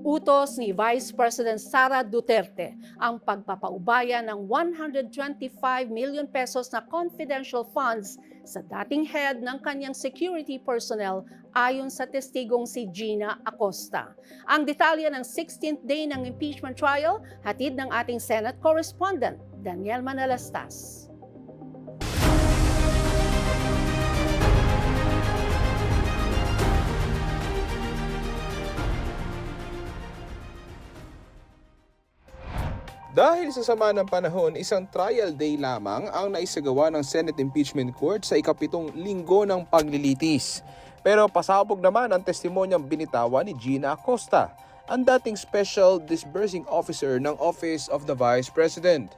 Utos ni Vice President Sara Duterte ang pagpapaubaya ng 125 million pesos na confidential funds sa dating head ng kanyang security personnel ayon sa testigong si Gina Acosta. Ang detalye ng 16th day ng impeachment trial, hatid ng ating Senate correspondent Daniel Manalastas. Dahil sa sama ng panahon, isang trial day lamang ang naisagawa ng Senate Impeachment Court sa ikapitong linggo ng paglilitis. Pero pasabog naman ang testimonyang binitawan ni Gina Acosta, ang dating Special Disbursing Officer ng Office of the Vice President.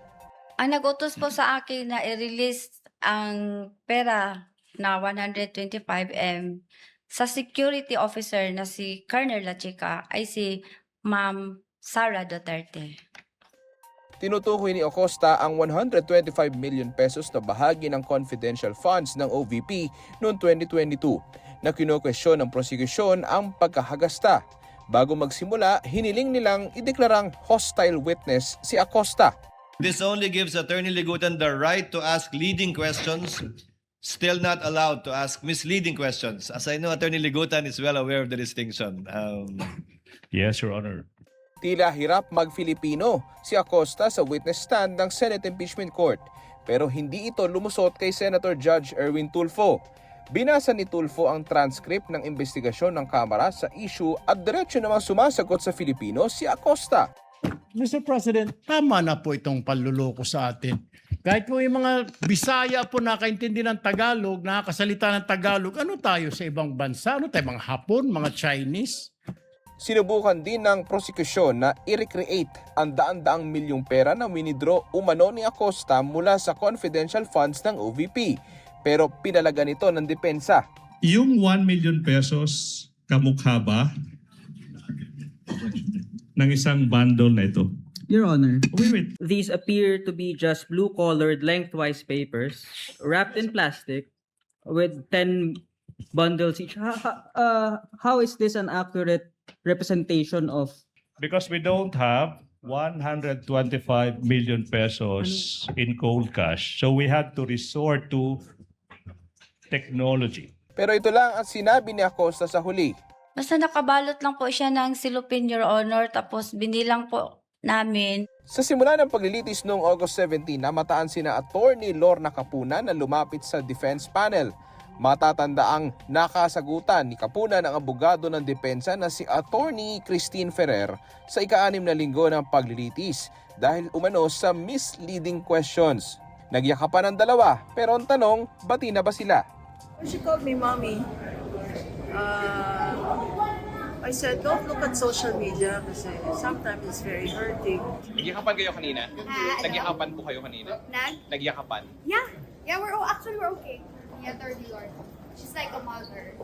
Ang nag-utos po sa akin na i-release ang pera na 125M sa security officer na si Colonel Lachica ay si Ma'am Sara Duterte. Tinutukoy ni Acosta ang 125 million pesos na bahagi ng confidential funds ng OVP noong 2022 na kinukwestiyon ng prosekusyon ang pagkahagasta. Bago magsimula, hiniling nilang ideklarang hostile witness si Acosta. This only gives Attorney Ligutan the right to ask leading questions, still not allowed to ask misleading questions. As I know, Attorney Ligutan is well aware of the distinction. Yes, Your Honor. Tila hirap mag-Filipino si Acosta sa witness stand ng Senate Impeachment Court, pero hindi ito lumusot kay Senator Judge Erwin Tulfo. Binasa ni Tulfo ang transcript ng investigasyon ng Kamara sa issue at diretso namang sumasagot sa Filipino si Acosta. Mr. President, tama na po itong panluloko sa atin. Kahit po yung mga Bisaya po nakaintindi ng Tagalog, nakakasalita ng Tagalog, ano tayo sa ibang bansa? Ano tayo, mga Hapon, mga Chinese? Sinubukan din ng prosekusyon na i-recreate ang daan-daang milyong pera na winidraw umano ni Acosta mula sa confidential funds ng OVP. Pero pinalagan ito ng depensa. Yung 1 million pesos, kamukha ba ng isang bundle na ito? Your Honor, Wait. these appear to be just blue-colored lengthwise papers wrapped in plastic with 10 bundles each. How is this an accurate representation of? Because we don't have 125 million pesos in cold cash. So we had to resort to technology. Pero ito lang ang sinabi ni Acosta sa huli. Basta nakabalot lang po siya ng silupin, Your Honor, tapos binilang po namin. Sa simula ng paglilitis noong August 17, namataan sina Attorney Lorna Capuna na lumapit sa defense panel. Matatanda ang nakasagutan ni Capuna ng abogado ng depensa na si Attorney Christine Ferrer sa ika-6 na linggo ng paglilitis dahil umano sa misleading questions. Nagyakapan ang dalawa, pero ang tanong, bati na ba sila? She called me mommy. I said, don't look at social media kasi sometimes it's very hurting. Nagyakapan kayo kanina? Nagyakapan po kayo kanina? Nagyakapan? Yeah, we're okay. Yeah, third Lord. She's like a mother.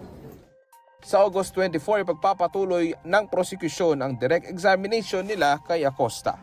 Sa August 24, ipagpapatuloy ng prosekusyon ang direct examination nila kay Acosta.